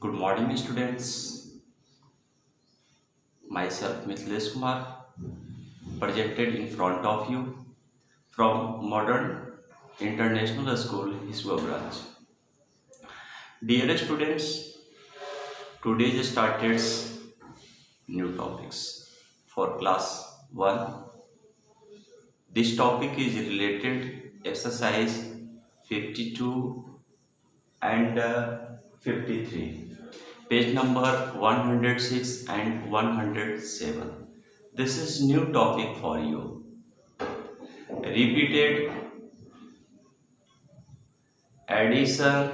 Good morning, students. Myself, Mithlesh Kumar, presented in front of you from Modern International School, Hiswa branch. Dear students, today started new topics for class 1. This topic is related exercise 52 and 53. Page number 106 and 107. This is new topic for you. Repeated addition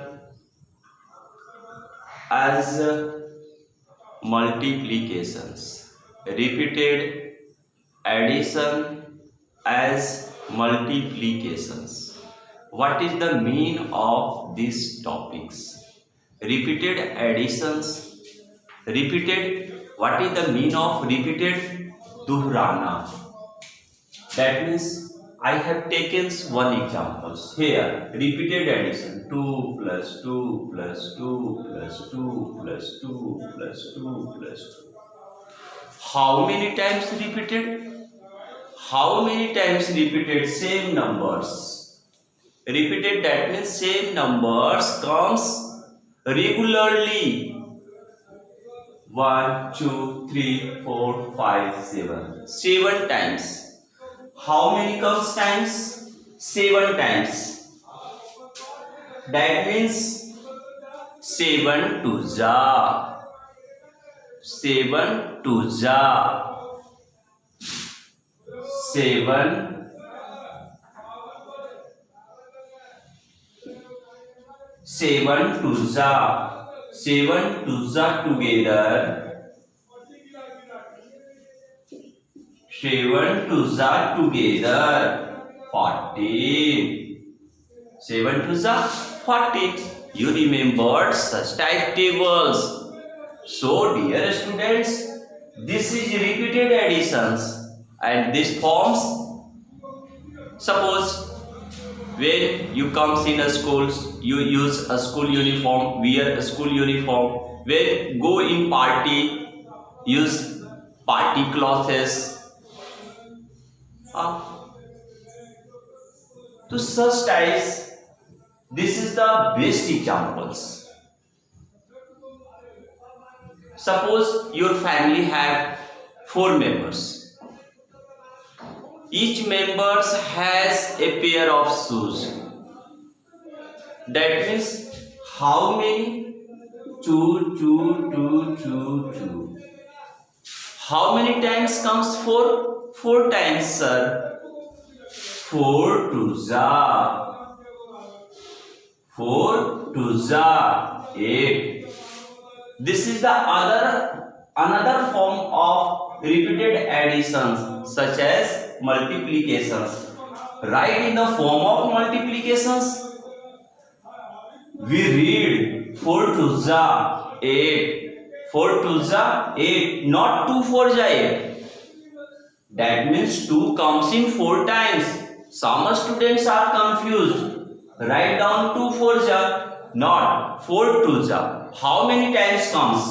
as multiplications. Repeated addition as multiplications. What is the meaning of these topics? Repeated additions. Repeated. What is the meaning of repeated? Duhrana. That means I have taken one example here. Repeated addition. 2 plus 2 plus 2 plus 2 plus 2 plus 2 plus 2. How many times repeated? How many times repeated? Same numbers. Repeated, that means same numbers comes regularly. 1, 2, 3, 4, 5, 7. 7 times. How many comes times? 7 times. That means 7 to ja. 7 to ja. 7 to ja. 7 to ja together. 7 to ja together. 14. 7 to ja 14. You remembered such type tables. So dear students, this is repeated additions and this forms. Suppose when you comes in a school, you use a school uniform, wear a school uniform. When go in party, use party clothes. To such types, this is the best examples. Suppose your family have 4 members. Each member has a pair of shoes. That means how many? 2, 2, 2, 2, 2. How many times comes 4? 4 times, sir. 4 to ja. 4 to ja. 8. This is the another form of repeated additions such as multiplications. Write in the form of multiplications. We read 4 to ja 8. 4 to ja 8. Not 2 4 ja 8. That means 2 comes in 4 times. Some students are confused. Write down 2 4 ja. Not 4 to ja. How many times comes?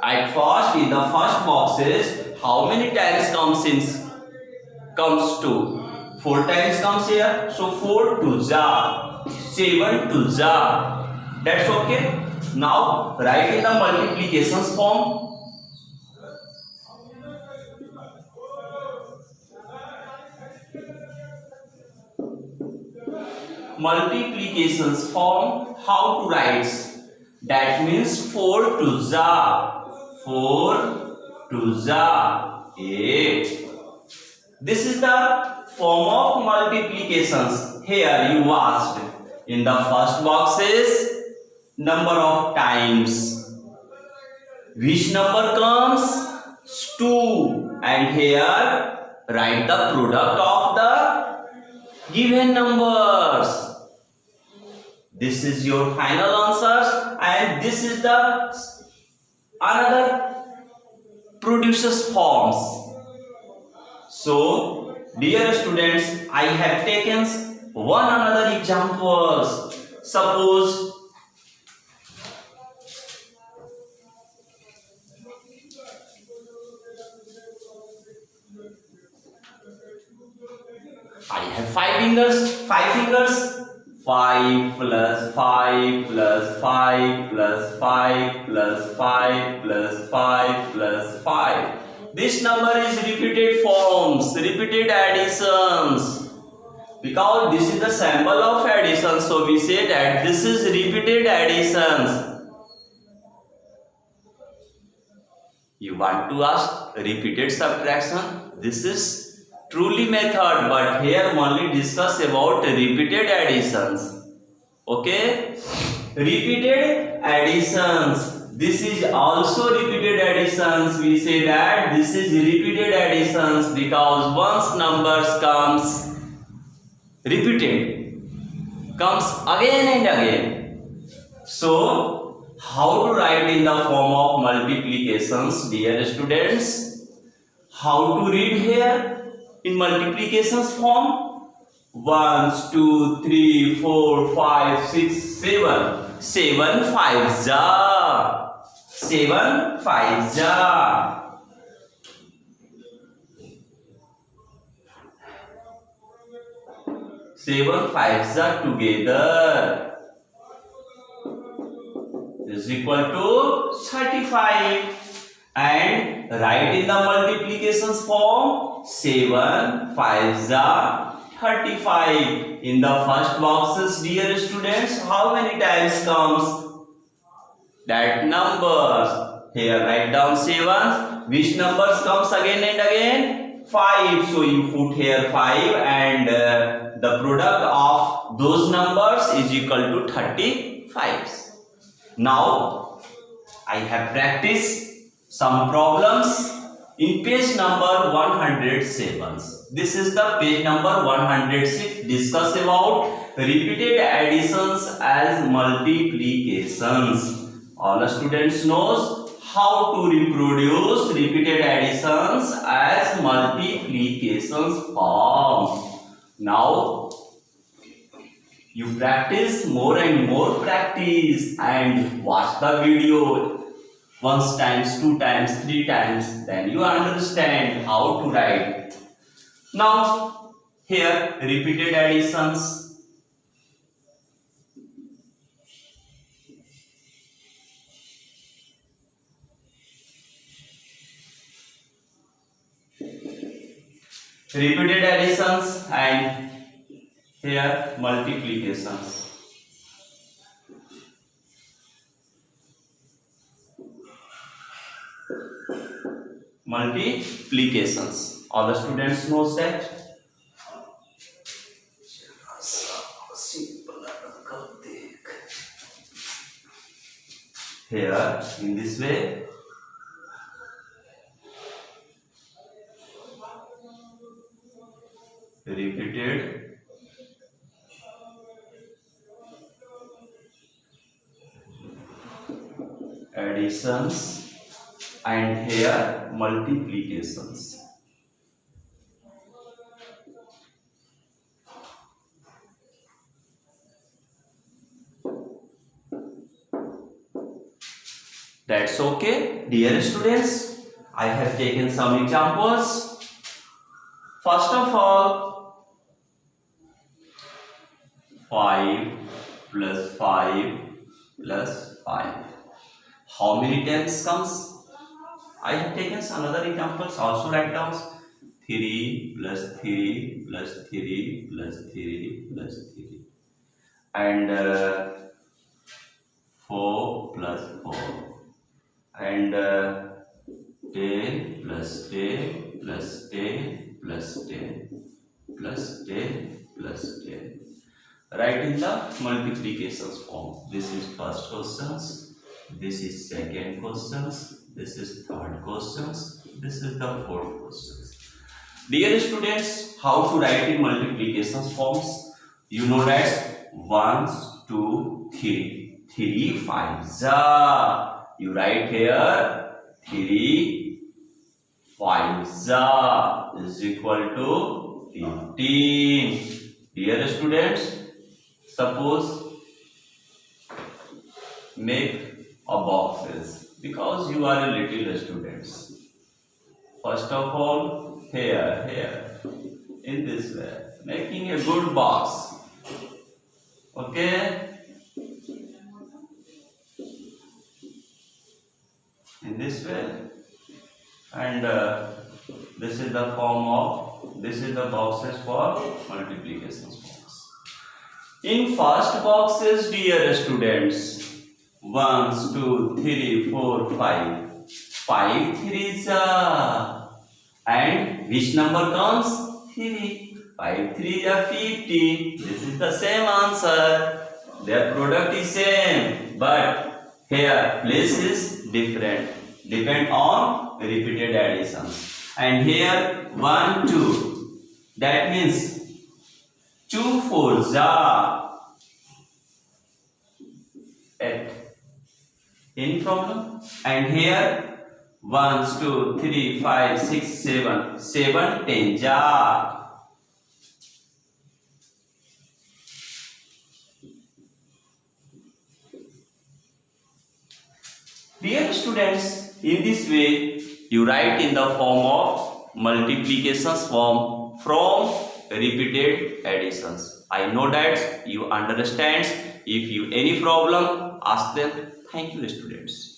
At first, in the first boxes, how many times comes 2? 4 times comes here. So 4 to ja. 7 to ja. That's okay. Now write in the multiplications form. Multiplications form, how to write? That means 4 to ja. 4 to ja 8. This is the form of multiplications. Here you asked in the first boxes number of times. Which number comes? 2. And here write the product of the given numbers. This is your final answers and this is the another produces forms. So dear students, I have taken one another examples. Suppose have 5 fingers. 5 fingers. 5 plus 5 plus 5 plus 5 plus 5 plus 5 plus 5. This number is repeated forms, repeated additions. Because this is the symbol of addition, so we say that this is repeated additions. You want to ask repeated subtraction? This is truly method, but here only discuss about repeated additions. Okay? Repeated additions. This is also repeated additions. We say that this is repeated additions because once numbers comes repeated, comes again and again. So how to write in the form of multiplications, dear students? How to read here in multiplications form? 1, 2, 3, 4, 5, 6, 7. 7 5 ja. 7 5 ja. 7 5 ja together is equal to 35, and write in the multiplications form 7 5 ja 35. In the first boxes, dear students, how many times comes that numbers? Here write down 7. Which numbers comes again and again? 5. So you put here 5, and the product of those numbers is equal to 35. Now I have practiced some problems in page number 107. This is the page number 106. Discuss about repeated additions as multiplications. All students knows how to reproduce repeated additions as multiplications form. Now you practice more and more practice and watch the video once times, 2 times, 3 times, then you understand how to write. Now here repeated additions. Repeated additions and here multiplications. Multiplications. All the students knows that. Here in this way. Repeated additions and here multiplications. That's okay, dear students. I have taken some examples. First of all, 5 plus 5 plus 5. How many times comes? I have taken some other examples. Also write down 3 plus 3 plus 3 plus 3 plus 3 and 4 plus 4 and 10 plus 10 plus 10 plus 10 plus 10 plus 10. Write in the multiplications form. This is first questions, this is second questions, this is third questions, this is the fourth questions. Dear students, how to write in multiplications forms? You know that 1, 2, 3. 3 5 ja. You write here 3 5 ja is equal to 15. Dear students, suppose make a boxes because you are a little students. First of all, here in this way making a good box. Okay, in this way, and this is the boxes for multiplication box. In first boxes, dear students, 1, 2, 3, 4, 5. 5 threes and which number comes? 3. 5 3 are 50. This is the same answer. Their product is same, but here place is different. Depend on repeated addition. And here 1 2. That means 2 4s are 8. Any problem? And here 1 2 3 5 6 7. 7 10s are. Dear students, in this way you write in the form of multiplications form from repeated additions. I know that you understand. If you any problem, ask them. Thank you, students.